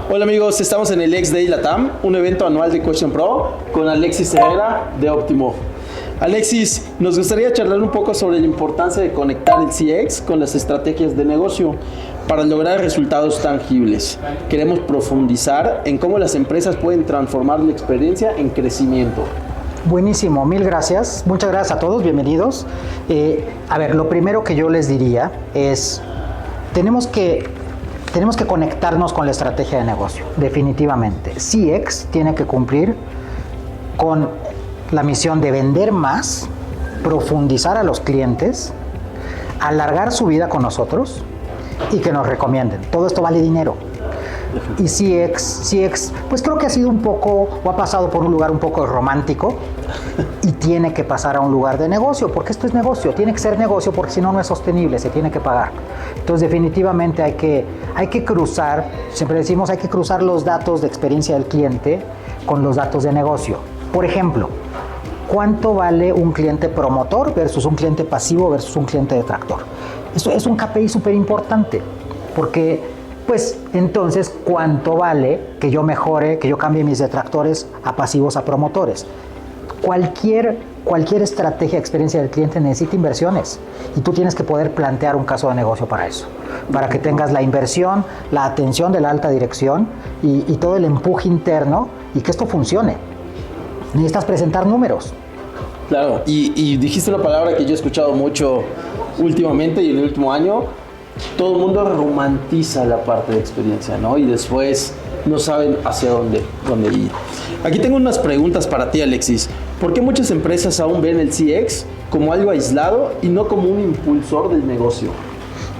Hola amigos, estamos en el X-Day Latam, un evento anual de Question Pro con Alexis Herrera de Optimo. Alexis, nos gustaría charlar un poco sobre la importancia de conectar el CX con las estrategias de negocio para lograr resultados tangibles. Queremos profundizar en cómo las empresas pueden transformar la experiencia en crecimiento. Buenísimo, mil gracias. Muchas gracias a todos, bienvenidos. Lo primero que yo les diría es, tenemos que conectarnos con la estrategia de negocio, definitivamente. CX tiene que cumplir con la misión de vender más, profundizar a los clientes, alargar su vida con nosotros y que nos recomienden. Todo esto vale dinero. Y CX, pues creo que ha sido un poco, o ha pasado por un lugar un poco romántico y tiene que pasar a un lugar de negocio, porque esto es negocio, tiene que ser negocio porque si no, no es sostenible, se tiene que pagar. Entonces definitivamente hay que cruzar, siempre decimos, hay que cruzar los datos de experiencia del cliente con los datos de negocio. Por ejemplo, ¿cuánto vale un cliente promotor versus un cliente pasivo versus un cliente detractor? Eso es un KPI súper importante, porque pues entonces, ¿cuánto vale que yo mejore, que yo cambie mis detractores a pasivos a promotores? Cualquier estrategia de experiencia del cliente necesita inversiones y tú tienes que poder plantear un caso de negocio para eso, para que tengas la inversión, la atención de la alta dirección y todo el empuje interno y que esto funcione. Necesitas presentar números. Claro, y dijiste una palabra que yo he escuchado mucho últimamente y en el último año. Todo el mundo romantiza la parte de experiencia, ¿no? Y después no saben hacia dónde ir. Aquí tengo unas preguntas para ti, Alexis. ¿Por qué muchas empresas aún ven el CX como algo aislado y no como un impulsor del negocio?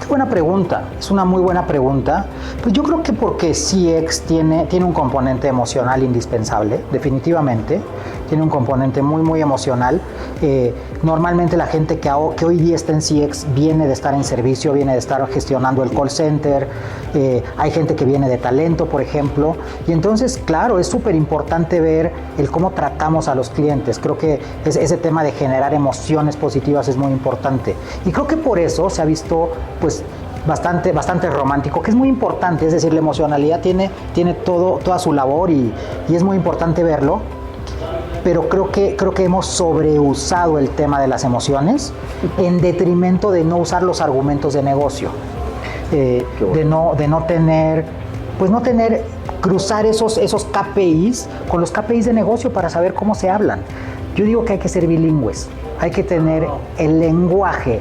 Qué buena pregunta, es una muy buena pregunta. Pues yo creo que porque CX tiene un componente emocional indispensable, definitivamente. Tiene un componente muy, muy emocional. Normalmente la gente que hoy día está en CX viene de estar en servicio, viene de estar gestionando el call center. Hay gente que viene de talento, por ejemplo. Y entonces, claro, es súper importante ver el cómo tratamos a los clientes. Creo que ese tema de generar emociones positivas es muy importante. Y creo que por eso se ha visto, pues, bastante romántico, que es muy importante. Es decir, la emocionalidad tiene toda su labor y es muy importante verlo. Pero creo que hemos sobreusado el tema de las emociones en detrimento de no usar los argumentos de negocio, de no tener, cruzar esos KPIs con los KPIs de negocio para saber cómo se hablan. Yo digo que hay que ser bilingües, hay que tener el lenguaje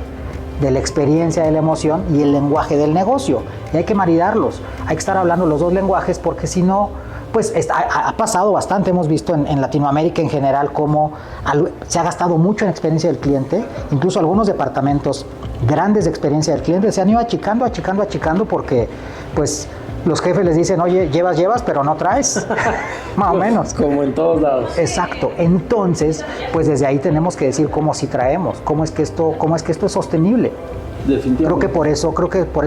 de la experiencia de la emoción y el lenguaje del negocio, y hay que maridarlos, hay que estar hablando los dos lenguajes, porque si no, pues ha pasado bastante. Hemos visto en Latinoamérica en general cómo se ha gastado mucho en experiencia del cliente. Incluso algunos departamentos grandes de experiencia del cliente se han ido achicando porque pues los jefes les dicen, oye, llevas, pero no traes. Más o menos. Como en todos lados. Exacto. Entonces, pues desde ahí tenemos que decir cómo sí traemos, cómo es que esto es sostenible. Creo que por eso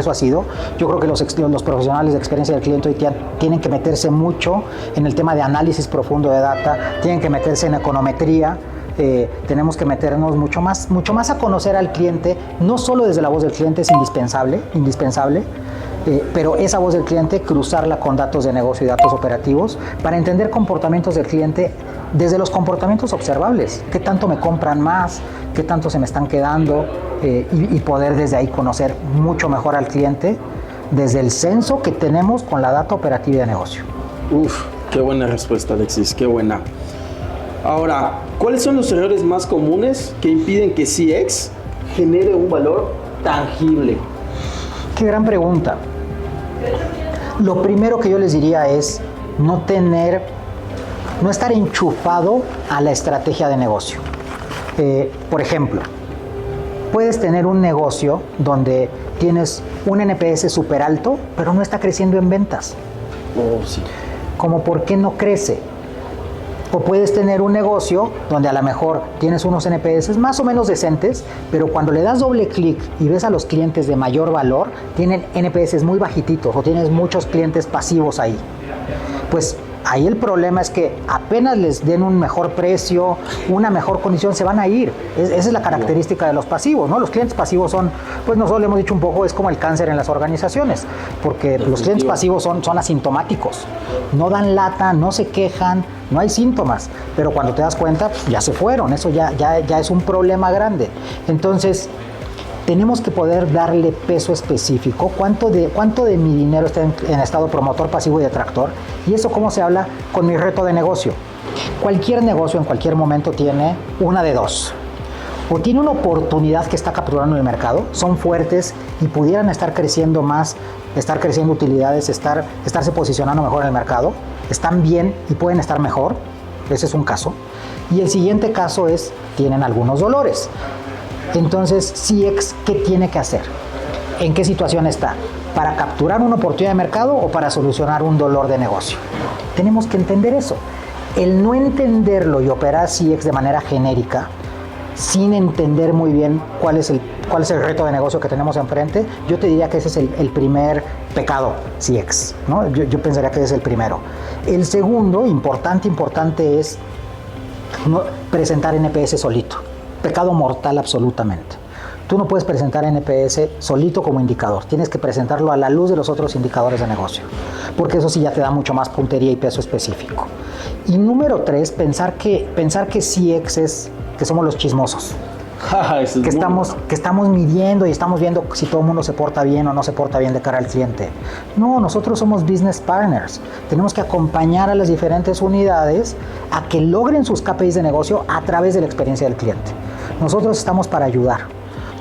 ha sido. Yo creo que los profesionales de experiencia del cliente hoy tienen que meterse mucho en el tema de análisis profundo de data, tienen que meterse en econometría. Tenemos que meternos mucho más a conocer al cliente, no solo desde la voz del cliente, es indispensable, pero esa voz del cliente, cruzarla con datos de negocio y datos operativos para entender comportamientos del cliente desde los comportamientos observables. ¿Qué tanto me compran más? ¿Qué tanto se me están quedando? Y poder desde ahí conocer mucho mejor al cliente desde el censo que tenemos con la data operativa de negocio. Uf, qué buena respuesta, Alexis, qué buena. Ahora, ¿cuáles son los errores más comunes que impiden que CX genere un valor tangible? Qué gran pregunta. Lo primero que yo les diría es no estar enchufado a la estrategia de negocio. Por ejemplo, puedes tener un negocio donde tienes un NPS súper alto, pero no está creciendo en ventas. Oh, sí. Como, ¿por qué no crece? O puedes tener un negocio donde a lo mejor tienes unos NPS más o menos decentes, pero cuando le das doble clic y ves a los clientes de mayor valor, tienen NPS muy bajititos o tienes muchos clientes pasivos ahí. Pues Ahí el problema es que apenas les den un mejor precio, una mejor condición, se van a ir. Esa es la característica de los pasivos, ¿no? Los clientes pasivos son, pues nosotros le hemos dicho un poco, es como el cáncer en las organizaciones, porque los clientes pasivos son asintomáticos. No dan lata, no se quejan, no hay síntomas, pero cuando te das cuenta, pues, ya se fueron. Eso ya es un problema grande. Entonces, tenemos que poder darle peso específico, cuánto de mi dinero está en estado promotor, pasivo y detractor, y eso cómo se habla con mi reto de negocio. Cualquier negocio en cualquier momento tiene una de dos. O tiene una oportunidad que está capturando el mercado, son fuertes y pudieran estar creciendo más, estar creciendo utilidades, estarse posicionando mejor en el mercado, están bien y pueden estar mejor, ese es un caso. Y el siguiente caso es, tienen algunos dolores. Entonces, CX, ¿qué tiene que hacer? ¿En qué situación está? ¿Para capturar una oportunidad de mercado o para solucionar un dolor de negocio? Tenemos que entender eso. El no entenderlo y operar CX de manera genérica, sin entender muy bien cuál es el reto de negocio que tenemos enfrente, yo te diría que ese es el primer pecado CX, ¿no? Yo pensaría que ese es el primero. El segundo, importante es no presentar NPS solito. Pecado mortal absolutamente. Tú no puedes presentar NPS solito como indicador. Tienes que presentarlo a la luz de los otros indicadores de negocio, porque eso sí ya te da mucho más puntería y peso específico. Y número 3, pensar que CX es que somos los chismosos. que estamos midiendo y estamos viendo si todo el mundo se porta bien o no se porta bien de cara al cliente. No, nosotros somos business partners. Tenemos que acompañar a las diferentes unidades a que logren sus KPIs de negocio a través de la experiencia del cliente. Nosotros estamos para ayudar,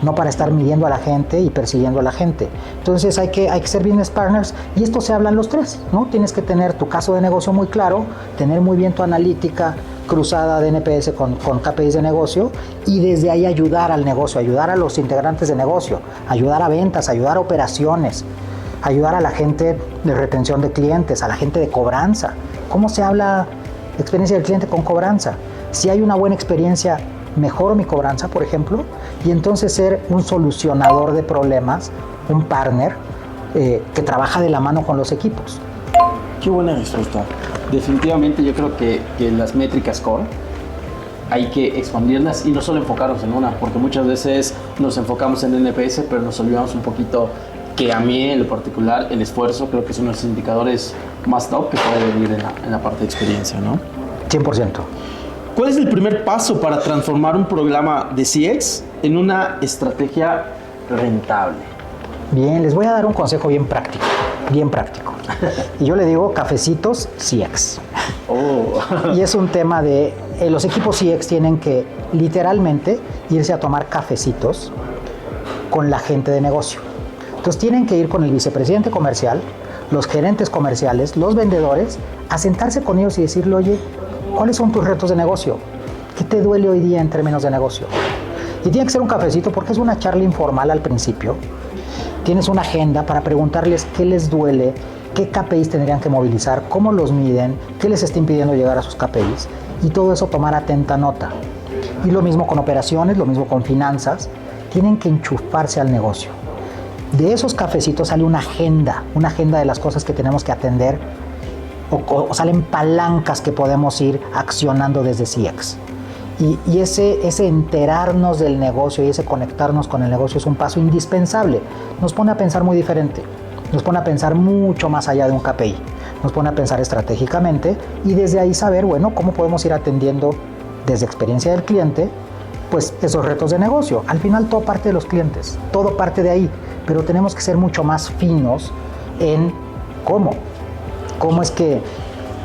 no para estar midiendo a la gente y persiguiendo a la gente. Entonces hay que ser business partners, y esto se hablan los tres, ¿no? Tienes que tener tu caso de negocio muy claro, tener muy bien tu analítica cruzada de NPS con KPIs de negocio, y desde ahí ayudar al negocio, ayudar a los integrantes de negocio, ayudar a ventas, ayudar a operaciones, ayudar a la gente de retención de clientes, a la gente de cobranza. ¿Cómo se habla experiencia del cliente con cobranza? Si hay una buena experiencia, mejoro mi cobranza, por ejemplo, y entonces ser un solucionador de problemas, un partner que trabaja de la mano con los equipos. Qué buena respuesta. Definitivamente yo creo que las métricas core hay que expandirlas y no solo enfocarnos en una, porque muchas veces nos enfocamos en NPS, pero nos olvidamos un poquito que a mí en lo particular el esfuerzo creo que es uno de los indicadores más top que puede venir en la parte de experiencia, ¿no? 100%. ¿Cuál es el primer paso para transformar un programa de CX en una estrategia rentable? Bien, les voy a dar un consejo bien práctico. Y yo le digo cafecitos CX. Oh. Y es un tema de los equipos CX tienen que literalmente irse a tomar cafecitos con la gente de negocio. Entonces tienen que ir con el vicepresidente comercial, los gerentes comerciales, los vendedores, a sentarse con ellos y decirle, oye, ¿cuáles son tus retos de negocio? ¿Qué te duele hoy día en términos de negocio? Y tiene que ser un cafecito porque es una charla informal al principio. Tienes una agenda para preguntarles qué les duele, qué KPIs tendrían que movilizar, cómo los miden, qué les está impidiendo llegar a sus KPIs, y todo eso tomar atenta nota. Y lo mismo con operaciones, lo mismo con finanzas, tienen que enchufarse al negocio. De esos cafecitos sale una agenda de las cosas que tenemos que atender, o salen palancas que podemos ir accionando desde CX. Y ese enterarnos del negocio y ese conectarnos con el negocio es un paso indispensable. Nos pone a pensar muy diferente, nos pone a pensar mucho más allá de un KPI, nos pone a pensar estratégicamente y desde ahí saber, bueno, cómo podemos ir atendiendo desde experiencia del cliente, pues esos retos de negocio. Al final todo parte de los clientes, todo parte de ahí, pero tenemos que ser mucho más finos en cómo es que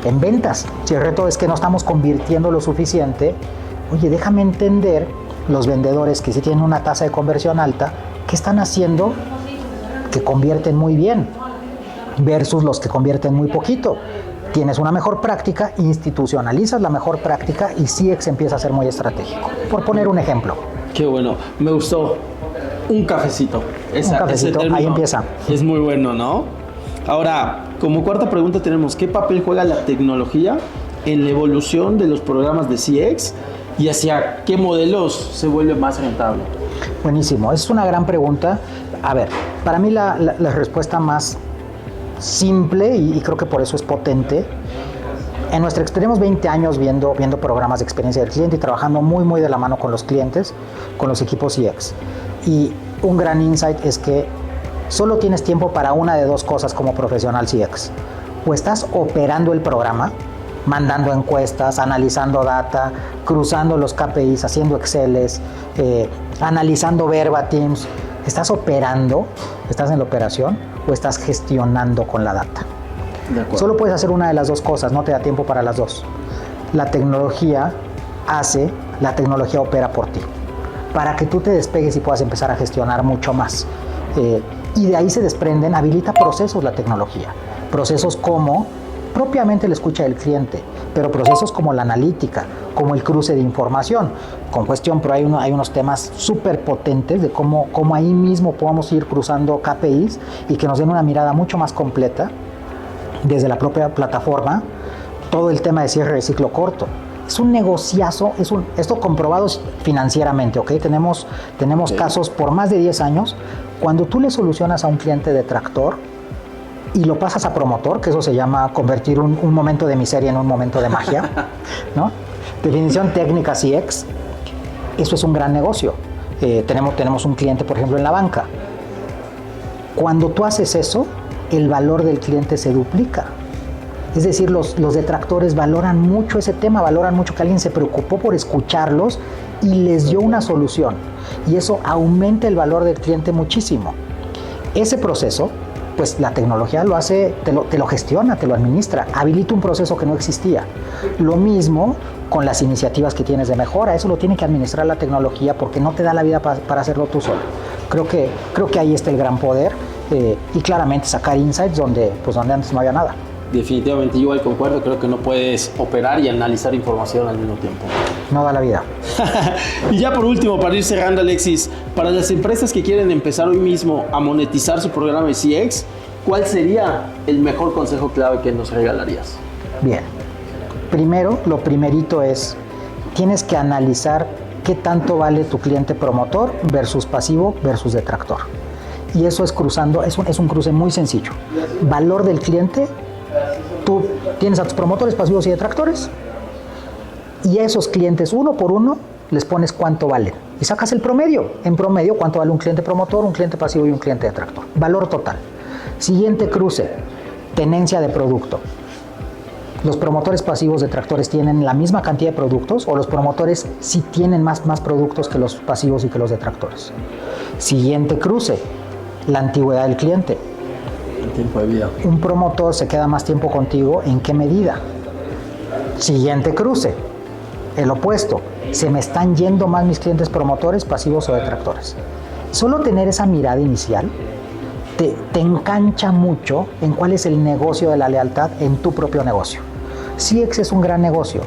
en ventas, si el reto es que no estamos convirtiendo lo suficiente, oye, déjame entender los vendedores que sí tienen una tasa de conversión alta, ¿qué están haciendo que convierten muy bien versus los que convierten muy poquito? Tienes una mejor práctica, institucionalizas la mejor práctica y CX empieza a ser muy estratégico. Por poner un ejemplo. Qué bueno, me gustó. Un cafecito. Un cafecito, ahí empieza. Es muy bueno, ¿no? Ahora, como cuarta pregunta tenemos, ¿qué papel juega la tecnología en la evolución de los programas de CX y hacia qué modelos se vuelve más rentable? Buenísimo, es una gran pregunta. A ver, para mí la respuesta más simple, y creo que por eso es potente, En nuestra tenemos 20 años viendo programas de experiencia del cliente y trabajando muy de la mano con los clientes, con los equipos CX. Y un gran insight es que solo tienes tiempo para una de dos cosas como profesional CX. O estás operando el programa, mandando encuestas, analizando data, cruzando los KPIs, haciendo Exceles, analizando verbatims. ¿Estás operando? ¿Estás en la operación? ¿O estás gestionando con la data? Solo puedes hacer una de las dos cosas, no te da tiempo para las dos. La tecnología opera por ti, para que tú te despegues y puedas empezar a gestionar mucho más. Y de ahí se desprenden, habilita procesos la tecnología. Procesos como propiamente la escucha del cliente, pero procesos como la analítica, como el cruce de información. Con Question Pro hay unos temas súper potentes de cómo ahí mismo podamos ir cruzando KPIs y que nos den una mirada mucho más completa desde la propia plataforma. Todo el tema de cierre de ciclo corto. Es un negociazo, esto comprobado financieramente, ¿ok? Tenemos casos por más de 10 años. Cuando tú le solucionas a un cliente detractor y lo pasas a promotor, que eso se llama convertir un momento de miseria en un momento de magia, ¿no? Definición técnica CX, eso es un gran negocio. Tenemos un cliente, por ejemplo, en la banca. Cuando tú haces eso, el valor del cliente se duplica. Es decir, los detractores valoran mucho ese tema, valoran mucho que alguien se preocupó por escucharlos y les dio una solución. Y eso aumenta el valor del cliente muchísimo. Ese proceso, pues la tecnología lo hace, te lo gestiona, te lo administra, habilita un proceso que no existía. Lo mismo con las iniciativas que tienes de mejora, eso lo tiene que administrar la tecnología porque no te da la vida para hacerlo tú solo. Creo que ahí está el gran poder y claramente sacar insights donde antes no había nada. Definitivamente, yo igual concuerdo, creo que no puedes operar y analizar información al mismo tiempo. No da la vida. Y ya por último, para ir cerrando, Alexis, para las empresas que quieren empezar hoy mismo a monetizar su programa de CX, ¿cuál sería el mejor consejo clave que nos regalarías? Bien, primero, lo primerito es, tienes que analizar qué tanto vale tu cliente promotor versus pasivo versus detractor. Y eso es cruzando, es un cruce muy sencillo. Valor del cliente. Tú tienes a tus promotores pasivos y detractores y a esos clientes uno por uno les pones cuánto valen y sacas el promedio. En promedio, cuánto vale un cliente promotor, un cliente pasivo y un cliente detractor. Valor total. Siguiente cruce, tenencia de producto. ¿Los promotores pasivos detractores tienen la misma cantidad de productos o los promotores sí tienen más productos que los pasivos y que los detractores? Siguiente cruce, la antigüedad del cliente. Tiempo de vida. Un promotor se queda más tiempo contigo, ¿en qué medida? Siguiente cruce, el opuesto. ¿Se me están yendo más mis clientes promotores, pasivos o detractores? Solo tener esa mirada inicial te engancha mucho en cuál es el negocio de la lealtad en tu propio negocio. CX es un gran negocio,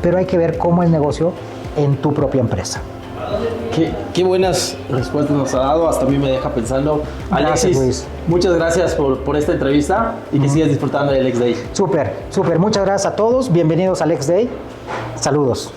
pero hay que ver cómo es negocio en tu propia empresa. Qué buenas respuestas nos ha dado, hasta a mí me deja pensando. Gracias, Alexis, Luis. Muchas gracias por esta entrevista y que sigas disfrutando del X Day. Súper, muchas gracias a todos, bienvenidos al X Day, saludos.